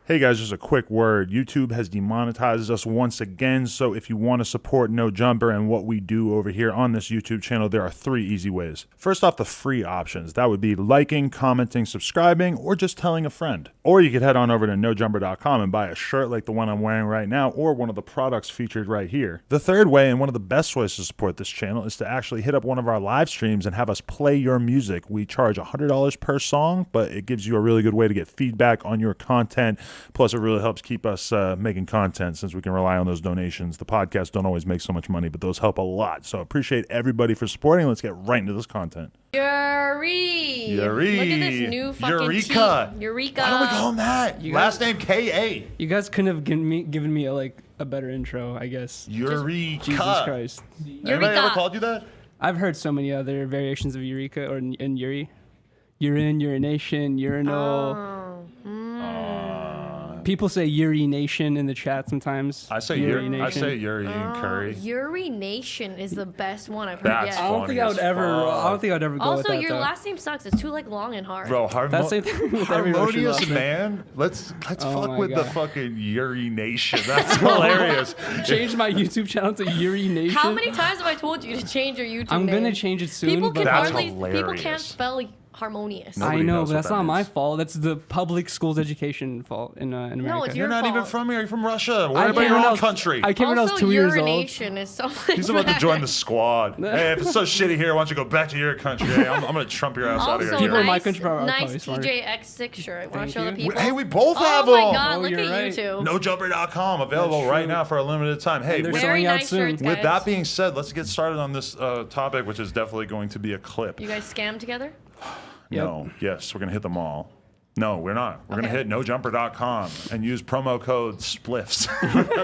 Hey guys, just a quick word. YouTube has demonetized us once again, so if you want to support No Jumper and what we do over here on this YouTube channel, there are 3 easy ways. First off, the free options. That would be liking, commenting, subscribing, or just telling a friend. Or you could head on over to nojumper.com and buy a shirt like the one I'm wearing right now, or one of the products featured right here. The third way, and one of the best ways to support this channel, is to actually hit up one of our live streams and have us play your music. We charge $100 per song, but it gives you a really good way to get feedback on your content. Plus, it really helps keep us making content since we can rely on those donations. The podcasts don't always make so much money, but those help a lot. So appreciate everybody for supporting. Let's get right into this content. Yuri. Look at this new fucking Eureka. Eureka. Why don't we call him that? Last name K.A. You guys couldn't have given me a better intro, I guess. Eureka. Jesus Christ. Anybody ever called you that? I've heard so many other variations of Eureka or in Yuri. Urine, urination, urinal. People say urination in the chat sometimes. I say Yuri. I say Yuri and Curry. Urination is the best one I've heard That's yet. I don't think I would ever go with Also, that, your though. last name sucks. It's too long and hard. Bro, That's the same thing with every Russian harmonious last name. man. Let's fuck my with the God. fucking urination. That's hilarious. Change my YouTube channel to urination. How many times have I told you to change your YouTube I'm name? gonna change it soon. People but can That's hardly. People hilarious. can't spell harmonious. No. I Nobody know, knows but what that's that not my means. fault. That's the public schools education fault in America. it's You're your not even fault. from here. You're from Russia. We're I in came your when I own was- country. I came when I was Also, 2 years old. urination is so much He's about to better. join the squad. Hey, if it's so shitty here, why don't you go back to your country? Hey, I'm going to trump your ass out of Also, here. People in my nice, country are nice probably smarter. TJX6 shirt. Want Thank to show the you. people? Hey, we both Oh have my them. God! Oh, Look you're at right. you two. NoJumper.com available That's right true. now for a limited time. Hey, And they're with, selling Very out nice soon. shirts, with guys. that being said, let's get started on this topic, which is definitely going to be a clip. You guys scam together? No, yes, we're going to hit them all. No, we're not. We're going Okay. to hit nojumper.com and use promo code SPLIFs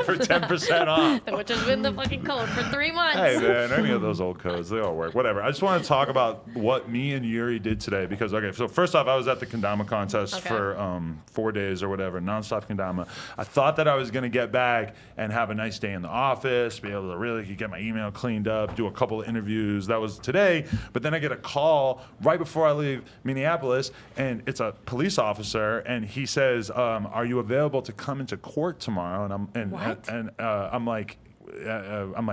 for 10% off. Which has been the fucking code for 3 months. Hey, man, any of those old codes, they all work. Whatever. I just want to talk about what me and Yuri did today because, okay, so first off, I was at the kendama contest Okay. for 4 days or whatever, nonstop kendama. I thought that I was going to get back and have a nice day in the office, be able to really get my email cleaned up, do a couple of interviews. That was today. But then I get a call right before I leave Minneapolis, and it's a police officer, and he says, "Are you available to come into court tomorrow?" And What? I'm like,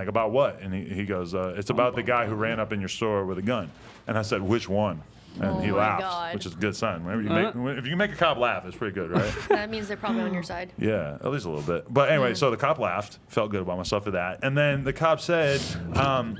about what? And he goes, it's about the guy who ran up in your store with a gun. And I said, which one? And Oh he my laughed, God. which is a good sign. Whenever if you can make a cop laugh, it's pretty good, right? That means they're probably on your side. Yeah, at least a little bit. But anyway, so the cop laughed, felt good about myself for that. And then the cop said,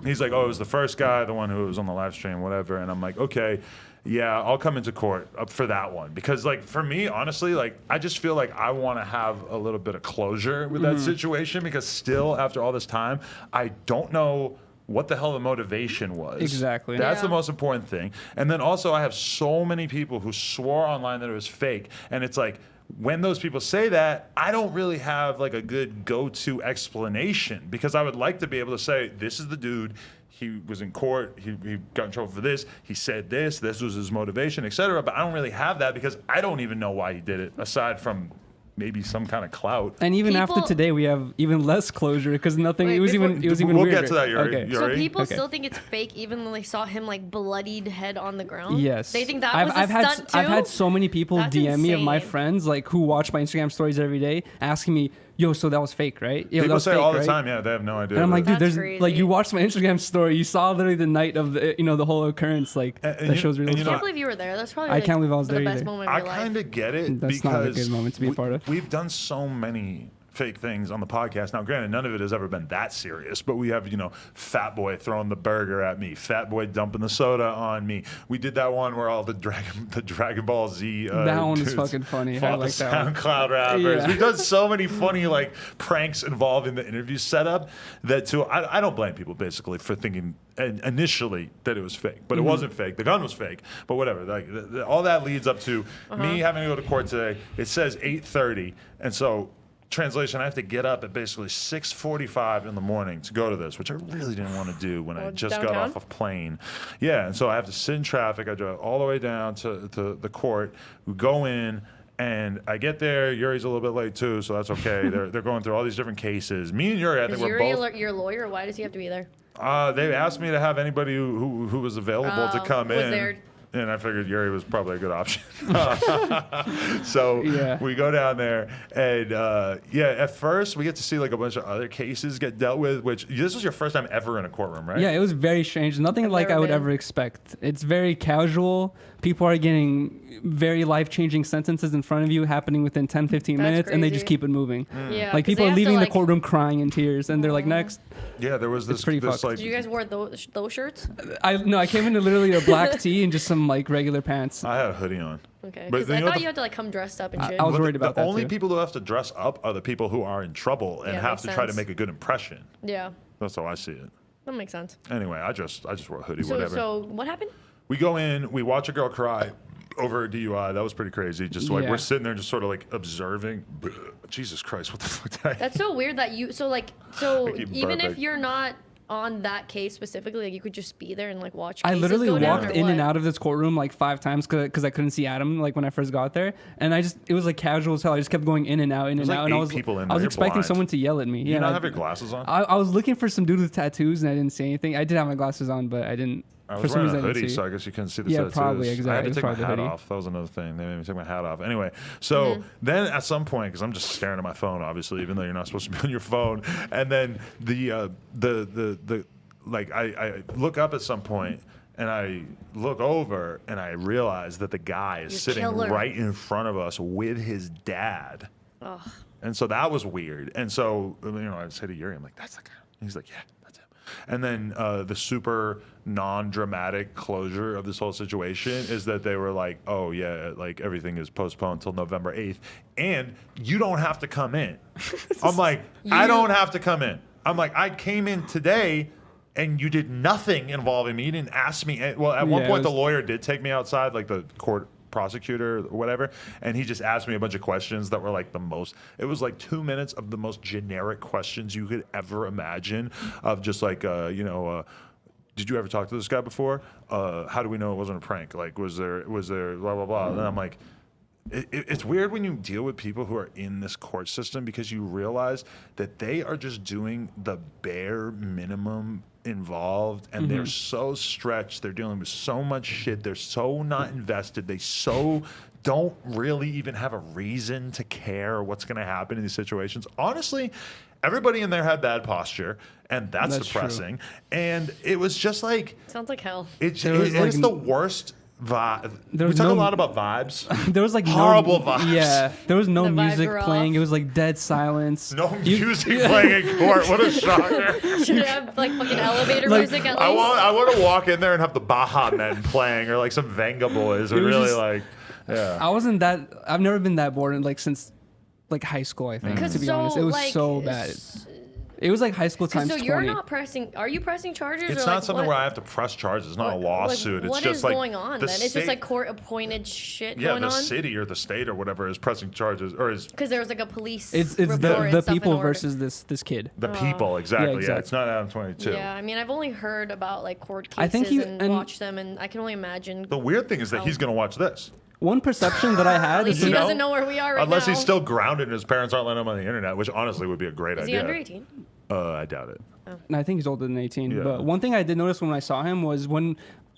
he's like, oh, it was the first guy, the one who was on the live stream, whatever. And I'm like, okay, yeah, I'll come into court for that one. Because, like, for me, honestly, like, I just feel like I want to have a little bit of closure with that situation because still, after all this time, I don't know what the hell the motivation was. Exactly. That's Yeah. the most important thing. And then also I have so many people who swore online that it was fake. And it's like, when those people say that, I don't really have like a good go-to explanation because I would like to be able to say, this is the dude. He was in court. He got in trouble for this. He said this. This was his motivation, etc. But I don't really have that because I don't even know why he did it aside from maybe some kind of clout. And even after People- today, we have even less closure because nothing. Wait, it was before- even We'll weirder. get to that, Yuri. Okay. Yuri. So Right? people Okay. still think it's fake even though they saw him like bloodied head on the ground? Yes. They think that I've, was a I've had stunt too? I've had so many people That's DM me of my insane. friends like who watch my Instagram stories every day asking me, "Yo, so that was fake, right?" Yo, that People was say fake, all the right? time, yeah, they have no idea. And I'm like, dude, That's there's like crazy. you watched my Instagram story, you saw literally the night of the the whole occurrence, like And that you- shows and real you I know, can't stuff. believe you were there. That's probably I like, can't believe I was the there best either. moment of I your life. kind of get it That's because not a good moment to be a part of. We've done so many fake things on the podcast. Now, granted, none of it has ever been that serious, but we have, Fat Boy throwing the burger at me, Fat Boy dumping the soda on me. We did that one where all the Dragon Ball Z That one was dudes fucking funny. I fought like the that one. SoundCloud rappers. Yeah. We've done so many funny like pranks involving the interview setup that too. I don't blame people basically for thinking initially that it was fake, but it wasn't fake. The gun was fake, but whatever. Like all that leads up to me having to go to court today. It says 8:30, and so. Translation, I have to get up at basically 6:45 in the morning to go to this, which I really didn't want to do when I just got downtown? off a plane. Yeah, and so I have to sit in traffic. I drive all the way down to the court. We go in, and I get there. Yuri's a little bit late too, so that's okay. They're going through all these different cases. Me and Yuri, I think Is we're Yuri both. your lawyer? Why does he have to be there? They asked me to have anybody who was available to come was in. there and I figured Yuri was probably a good option. So Yeah. we go down there, and at first we get to see like a bunch of other cases get dealt with. Which this was your first time ever in a courtroom, right? Yeah, it was very strange. Nothing like never I would been. ever expect. It's very casual. People are getting very life-changing sentences in front of you happening within 10, 15 That's minutes, and they just crazy. keep it moving. Yeah. Like 'cause people they are have to, leaving like, the courtroom crying in tears, and they're like, next. Yeah, there was this. pretty this fucked. like, Did you guys wear those shirts? I came into literally a black tee and just some like regular pants. I had a hoodie on. Okay. But Because then I you know thought the- you had to like come dressed up and shit. I was But worried about the that only too. people who have to dress up are the people who are in trouble and Yeah, have makes to try to sense. make a good impression. Yeah. That's how I see it. That makes sense. Anyway, I just wore a hoodie, So whatever. so what happened? We go in, we watch a girl cry over a DUI. That was pretty crazy. Just like Yeah. we're sitting there, just sort of like observing. Jesus Christ, what the fuck did I? That's so weird that you so I keep even if burping. you're not on that case specifically, like you could just be there and like watch. I Cases literally go down, walked or in and what? out of this courtroom like 5 times because I couldn't see Adam like when I first got there, and it was like casual as hell. I just kept going in and out, There's like and I 8 was people in I was there. You're expecting blind. someone to yell at me. Do you not I- have your glasses on? I was looking for some dude with tattoos and I didn't see anything. I did have my glasses on, but I didn't. I for was some wearing reason, a I didn't hoodie, see. so I guess you couldn't see the Yeah, tattoos. probably, I had exactly. to It's take my probably the hat hoodie. off. That was another thing. They made me take my hat off. Anyway, so then at some point, because I'm just staring at my phone, obviously, even though you're not supposed to be on your phone, and then the like I look up at some point and I look over and I realize that the guy is Your sitting killer. right in front of us with his dad. Ugh. And so that was weird. And so, I say to Yuri, I'm like, that's the guy. And he's like, yeah, that's him. And then the super non-dramatic closure of this whole situation is that they were like, oh, yeah, like everything is postponed until November 8th. And you don't have to come in. I'm like, I don't have to come in. I'm like, I came in today and you did nothing involving me. You didn't ask me. Well, at one Yeah, point, it the was- lawyer did take me outside, like the court prosecutor or whatever, and he just asked me a bunch of questions that were like it was like 2 minutes of the most generic questions you could ever imagine, of just like did you ever talk to this guy before? How do we know it wasn't a prank? Like was there blah blah blah. And I'm like, it's weird when you deal with people who are in this court system, because you realize that they are just doing the bare minimum involved, and they're so stretched. They're dealing with so much shit. They're so not invested. They so don't really even have a reason to care what's going to happen in these situations. Honestly, everybody in there had bad posture, and that's That's true. depressing. And it was just like, Sounds like hell. it's There was, it's like, the worst vibe. There We was talk a no- lot about vibes. There was like Horrible no, vibes. Yeah, there was no The vibes music were playing. off. It was like dead silence. No music playing in court. What a shocker. Should it have like fucking elevator Like, music at least? I want to walk in there and have the Baja Men playing, or like some Venga Boys, or It was really just- like, yeah. I wasn't that. I've never been that bored in, like since like high school. I think, to be honest, it was so bad. It was like high school times So 20. you're not pressing? Are you pressing charges? It's or not like something what, where I have to press charges. It's not a lawsuit. Like, what it's just is like going on the then? It's just state- like court appointed shit yeah, going the on. city or the state or whatever is pressing charges, or is Because there was like a police. It's report the and stuff in people order. versus this kid. the people exactly. Yeah, exactly. it's not Adam22. Yeah, I mean, I've only heard about like court cases I think he- and and- watched them, and I can only imagine. The weird thing is that he's going to watch this. One perception that I At had least is he You know? doesn't know where we are right Unless now. he's still grounded and his parents aren't letting him on the internet, which honestly would be a great Is he idea. under 18? I doubt it. and I think he's older than 18. Yeah. But one thing I did notice when I saw him was when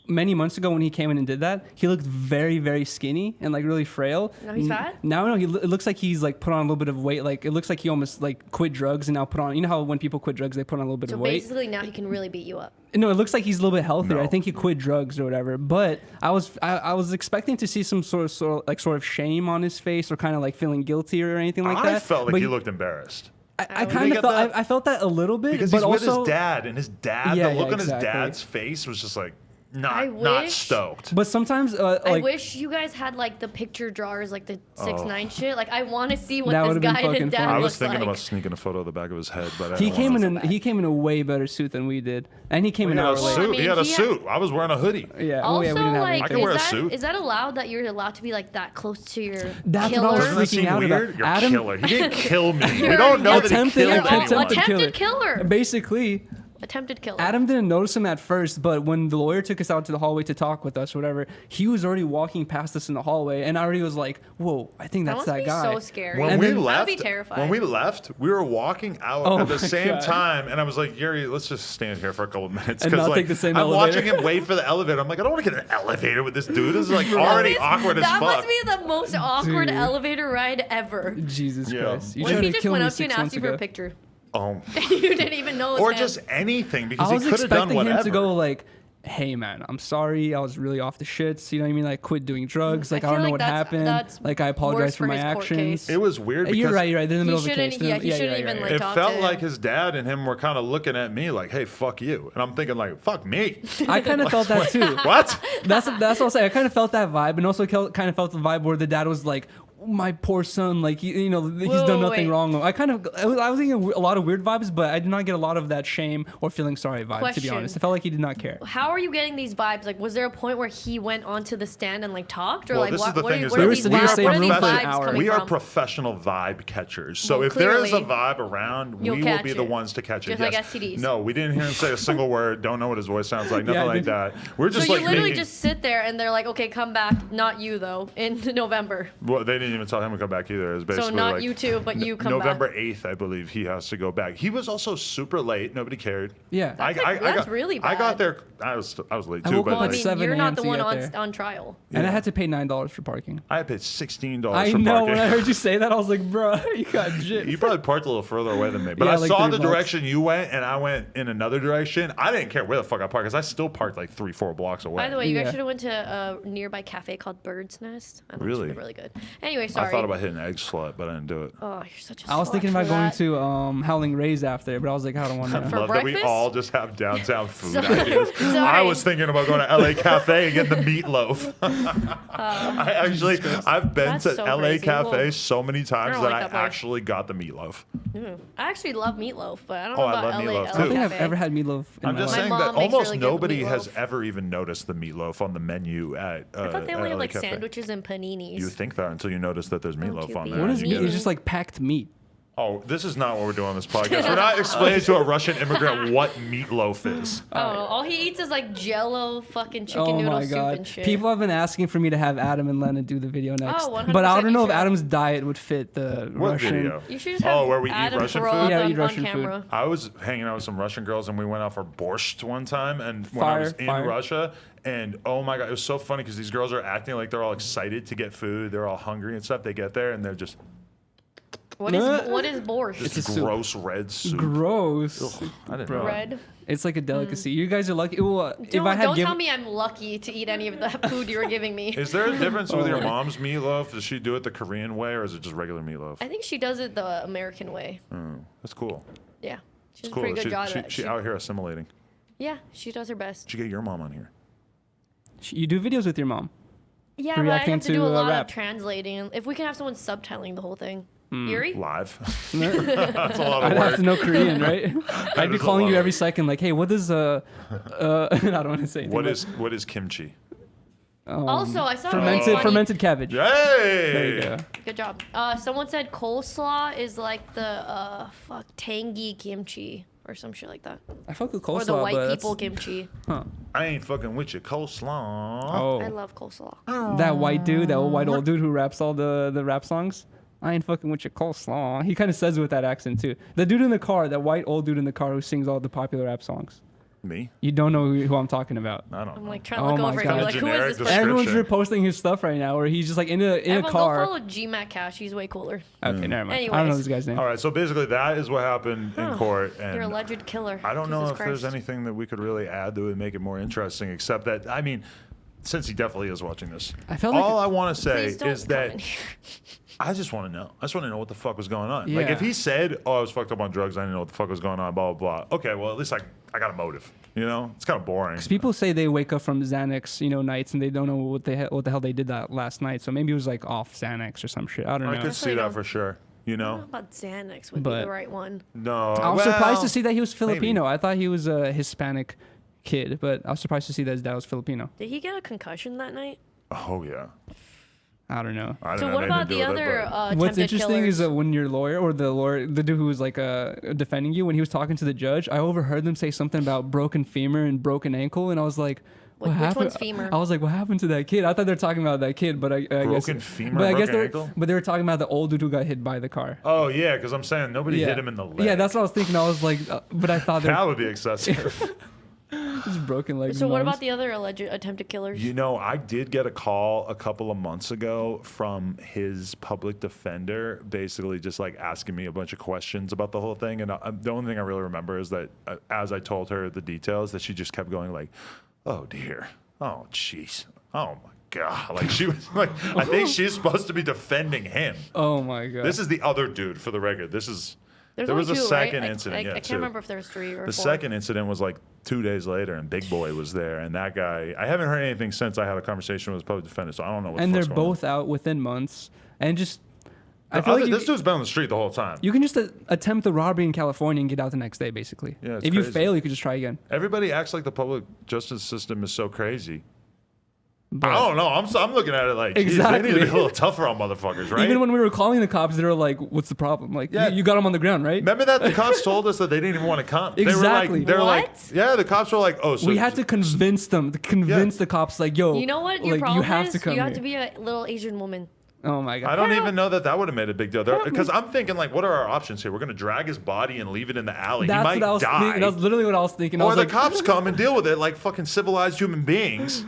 many months ago when he came in and did that, he looked very, very skinny and like really frail. Now he's fat? Now no, it looks like he's like put on a little bit of weight. Like it looks like he almost like quit drugs and now put on. You know how when people quit drugs, they put on a little bit So of weight. basically, now he can really beat you up. No, it looks like he's a little bit healthier. No. I think he quit drugs or whatever. But I was expecting to see some sort of shame on his face or kind of like feeling guilty or anything like that. I felt like But he looked embarrassed. I Did kind you of get felt that? I felt that a little bit Because but he's with also his dad, and his dad, Yeah, the look yeah, on his exactly. dad's face was just like I not wish- stoked. But sometimes I like wish you guys had like the picture drawers, like the 6ix9ine shit. Like I want to see what That this would've been guy and fucking his dad fun. I was looks thinking like. about sneaking a photo of the back of his head, but I he don't came know. in he came in a way better suit than we did, and he came He an had hour a late. suit. I mean, he had a he had- suit. I was wearing a hoodie. Yeah, Also, we didn't have like, I can anything. wear a is that, suit. is that allowed that you're allowed to be like that close to your That's killer? what I was Doesn't that freaking seem out about. weird? You're Adam- a killer. He didn't kill me. we You're don't know that he attempted- killed You're anyone. attempted killer. Basically, Attempted kill. Adam didn't notice him at first, but when the lawyer took us out to the hallway to talk with us or whatever, he was already walking past us in the hallway, and I already was like, whoa, I think that's that that must guy. be so scary. When And we then- left, I'd be terrified. When we left, we were walking out Oh at the my same God. time, and I was like, Yuri, let's just stand here for a couple of minutes. And 'cause, not like, take the same I'm elevator. watching him wait for the elevator. I'm like, I don't want to get an elevator with this dude. This is like already awkward as That fuck. must be the most awkward Dude. elevator ride ever. Jesus Yeah. Christ. You What if tried he to just kill went me up to you and 6 asked months you for a ago. picture? Oh. You didn't even know it was Or him. just anything, because I he was could have done expecting whatever. him to go like, hey man, I'm sorry, I was really off the shits. You know what I mean? Like, quit doing drugs. Like, I feel don't know like what that's- happened. that's Like, I worse apologize for for my his court actions. case. It was weird because You're right. You're right. They're in the He middle of the shouldn't- case. yeah, he shouldn't even, like, it talk felt to like him. his dad and him were kind of looking at me like, hey, fuck you. And I'm thinking like, fuck me. I kind of felt that too. What? That's what I'm saying. I kind of felt that vibe, and also kind of felt the vibe where the dad was like, my poor son, like you know, he's done nothing wait. wrong. I was getting a lot of weird vibes, but I did not get a lot of that shame or feeling sorry vibe. To be Question. honest, it felt like he did not care. How are you getting these vibes? Like, was there a point where he went onto the stand and like talked, or Well, like this is what? the What thing are, is what that are we these are vibes? same What are these room for an vibes hour. coming We are from? professional vibe catchers. So Well, if there is a clearly. vibe around, You'll we will catch be the it. ones to catch it. Just like Yes. STDs. No, we didn't hear him say a single word. Don't know what his voice sounds like. Nothing Yeah, I like did. that. We're So just you like literally making. just sit there and they're like, okay, come back. Not you though, in November. Well, they didn't even tell him to come back either. It was basically So not like you two, but you come November back. 8th, I believe he has to go back. He was also super late. Nobody cared. Yeah. That's really I got bad. there. I was late I too, woke but up Well, I at like, mean, 7 you're not a.m. the to one get there. on trial. And I had to pay $9 for parking. I paid $16 I for know. parking. When I heard you say that, I was like, bro, you got gypped. You probably parked a little further away than me, but Yeah, I like saw $3 the direction you went, and I went in another direction. I didn't care where the fuck I parked, because I still parked like 3-4 blocks away. By the way, you Yeah. guys should have went to a nearby cafe called Bird's Nest. I don't know, Really? it's really good. Anyway, sorry. I thought about hitting egg slut, but I didn't do it. Oh, you're such a. I was slut thinking for about going that. to Howling Rays after, but I was like, I don't want I to. For love that we breakfast? all just have downtown food Sorry. ideas. Sorry. I was thinking about going to LA Cafe and getting the meatloaf. I've been That's to so LA crazy. Cafe Well, so many times don't that like I that place. actually got the meatloaf. I actually love meatloaf, but I don't Oh, know I about love LA. meatloaf, I too. don't think I've Cafe. ever had meatloaf in I'm my just life. saying mom that makes almost really good nobody has meatloaf. ever even noticed the meatloaf on the menu at I thought they only at had LA like Cafe. sandwiches and paninis. You think that until you notice that there's meatloaf to on be there. What is and meat? you get It's it. just like packed meat. Oh, this is not what we're doing on this podcast. We're not explaining to a Russian immigrant what meatloaf is. I don't know. All he eats is like Jello, fucking chicken Oh noodle my soup god! and shit. People have been asking for me to have Adam and Lena do the video next, 100% but I don't know you if should. Adam's diet would fit the What Russian. video? You should just have Oh, where we eat Adam Russian throw food? up Yeah, on, eat Russian on food. camera. I was hanging out with some Russian girls, and we went out for borscht one time. And when I Fire, was in fire. Russia, and oh my god, it was so funny because these girls are acting like they're all excited to get food. They're all hungry and stuff. They get there, and they're just What is borscht? this a soup. gross red soup. Gross. I didn't Bro. know. Red. It's like a delicacy. You guys are lucky. Well, if I had Don't given, tell me I'm lucky to eat any of the food you were giving me. Is there a difference with Oh. your mom's meatloaf? Does she do it the Korean way, or is it just regular meatloaf? I think she does it the American way. That's cool. Yeah. She does It's a cool. pretty good She, job she, at it. she out here assimilating. Yeah, she does her best. Should get your mom on here. you do videos with your mom. Yeah, but I Reacting have to do to, a lot rap. of translating. If we can have someone subtitling the whole thing. Hmm. Yuri? Live. That's a lot of I'd have work. to know Korean, right? I'd be is a calling lot you of every second, like, hey, what is I don't want to say. What is kimchi? Also, I saw fermented cabbage? There you Yay! go. Good job. Someone said coleslaw is like the tangy kimchi or some shit like that. I fuck with Or coleslaw, the white but people that's- kimchi. I ain't fucking with your coleslaw. Oh, I love coleslaw. that white dude, that white old dude who raps all the rap songs. I ain't fucking with your coleslaw. He kind of says it with that accent too. The dude in the car, that white old dude in the car who sings all the popular rap songs. Me? You don't know who I'm talking about. I don't I'm know. like trying to Oh look my over God. and be like, who Generic is this person? Everyone's Description. reposting his stuff right now, where he's just like in a Everyone go car. follow GMAT Cash. He's way cooler. Okay, never mind. I don't know Anyways. this guy's name. All right, so basically that is what happened in court, and You're a alleged killer. I don't know Jesus if there's Christ. anything that we could really add that would make it more interesting, except that I mean, since he definitely is watching this, I felt like all I want to say Please don't is come that in here. I just want to know. I just want to know what the fuck was going on. Like Yeah. if he said, "Oh, I was fucked up on drugs. I didn't know what the fuck was going on." Blah blah blah. Okay, well at least I got a motive. You know, it's kind of boring. People say they wake up from Xanax, nights, and they don't know what the hell they did that last night. So maybe it was like off Xanax or some shit. I don't I know. could see Definitely that don't. for sure. You I don't know know, about Xanax would be But- the right one. no. I was surprised to see that he was maybe. Filipino. I thought he was a Hispanic kid, but I was surprised to see that his dad was Filipino. Did he get a concussion that night? Oh yeah. I don't know. I don't So know, what anything about to do the with it, other but- What's attempted interesting killers? is that when your lawyer or the dude who was like defending you, when he was talking to the judge, I overheard them say something about broken femur and broken ankle, and I was like, what Which happened? one's femur? I was like, what happened to that kid? I thought they were talking about that kid, but I guess Broken femur, but I guess broken they were, ankle? but they were talking about the old dude who got hit by the car. Oh yeah, because I'm saying nobody yeah. hit him in the leg. Yeah, that's what I was thinking. I was like, but I thought they that were would be excessive. just broken legs. So and what arms. about the other alleged attempted killers? You know, I did get a call a couple of months ago from his public defender, basically just like asking me a bunch of questions about the whole thing. And the only thing I really remember is that as I told her the details, that she just kept going like, "Oh dear, oh jeez, oh my god!" Like she was like, I think she's supposed to be defending him. Oh my god. This is the other dude, for the record. This is. There's There was only a two, second right? incident. I Yeah, can't two. remember if there was 3 or The 4. second incident was like 2 days later, and Big Boy was there. And that guy, I haven't heard anything since I had a conversation with his public defender, so I don't know what and the they're fuck's going both out within months, and just I on. feel like This dude's been on the street the whole time. you can just attempt the robbery in California and get out the next day, basically. Yeah, it's if you crazy. fail, you could just try again. Everybody acts like the public justice system is so crazy. But I don't know. I'm looking at it like, geez, they Exactly. need to be a little tougher on motherfuckers, right? even when we were calling the cops, they were like, "What's the problem? Like, Yeah. you got him on the ground, right?" Remember that the cops told us that they didn't even want to come. Exactly. They were like, What? yeah, the cops were like, oh, so We had to convince them, to convince the cops, like, "Yo, You know what your like, problem you have is? to come You have here." to be a little Asian woman. Oh my god. I don't even know that would have made a big deal. Because I'm thinking, like, what are our options here? We're going to drag his body and leave it in the alley. That's he might what I was die. thinking. That's literally what I was thinking. I Or was the like, cops come and deal with it like fucking civilized human beings.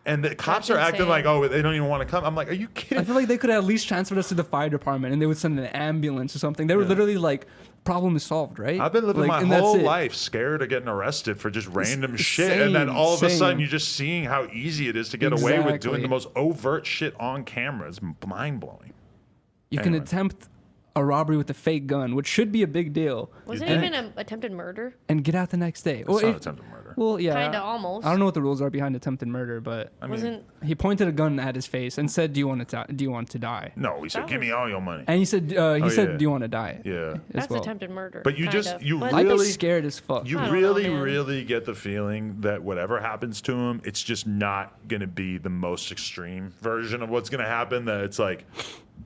And the cops That's are acting insane. like, oh, they don't even want to come. I'm like, are you I kidding? feel like they could have at least transferred us to the fire department, and they would send an ambulance or something. They were literally like, "Problem is solved, right?" I've been living Like, my and that's whole it. life scared of getting arrested for just random shit. And then same, all of a sudden, same. you're just seeing how easy it is to get away with doing Exactly. the most overt shit on camera. It's mind blowing. You can Anyway. attempt a robbery with a fake gun, which should be a big deal, Was it think? even an attempted murder? and get out the next day. It's Or not if- attempted murder. Well, yeah. Kinda almost. I don't know what the rules are behind attempted murder, but I mean, Wasn't he pointed a gun at his face and said, "Do you want to die?" no, he said, That give me was- all your money. And he said, yeah. "Do you want to die?" Yeah. As that's well. attempted murder? But you kind just- of. you But I'd be really- scared as fuck. You I don't really, know, man. really get the feeling that whatever happens to him, it's just not going to be the most extreme version of what's going to happen. That it's like,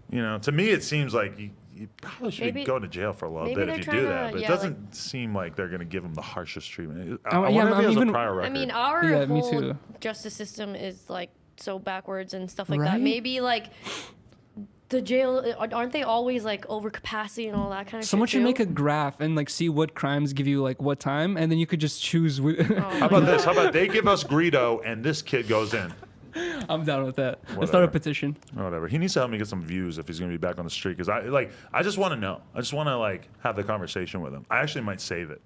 you know, to me, it seems like you probably should Maybe- go to jail for a little maybe bit they're if you trying do to- that. But yeah, it doesn't seem like they're going to give him the harshest treatment. I yeah, wonder if I'm he has even- a prior I record. mean, our Yeah, me whole too. justice system is like so backwards and stuff like Right? that. Maybe like the jail aren't they always like over capacity and all that kind of Someone shit should too? make a graph and like see what crimes give you like what time, and then you could just choose. How about this? How about they give us Greedo and this kid goes in? I'm down with that. Let's start Whatever. a petition. Whatever. He needs to help me get some views if he's going to be back on the street. Because I just want to know. I just want to like have the conversation with him. I actually might save it.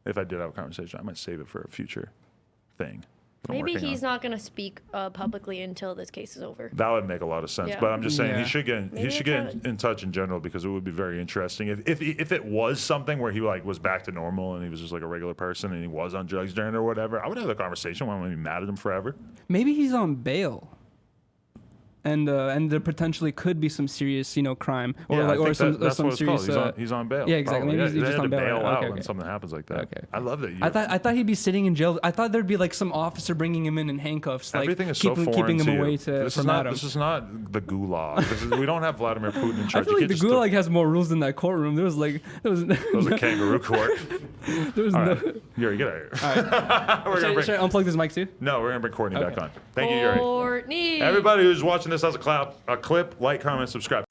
If I did have a conversation, I might save it for a future thing. that I'm Maybe working he's on. not gonna speak publicly until this case is over. That would make a lot of sense. Yeah. But I'm just saying Yeah. he should get Maybe in touch in general because it would be very interesting if it was something where he like was back to normal and he was just like a regular person and he was on drugs during it or whatever. I would have a conversation. I wouldn't be mad at him forever. Maybe he's on bail. And there potentially could be some serious, crime or Yeah, I like or think some that's some what it's called. serious. He's on bail. yeah, exactly. Probably. Maybe he's They just had on to bail. bail Okay, out okay. when something happens like that. Okay. I love that. I thought he'd be sitting in jail. I thought there'd be like some officer bringing him in handcuffs, like Everything is so foreign keeping him to you. away This from is not. Adam. This is not the gulag. We don't have Vladimir Putin in I charge. feel You like the can't just gulag has more rules than that courtroom. There was That was a kangaroo court. there was All no. right, Yuri, get out of here. All right. We're gonna Should I bring, unplug this mic too? no, we're gonna bring Courtney back Okay. on. Thank you, Yuri. Courtney. Everybody who's watching this has a clip, like, comment, subscribe.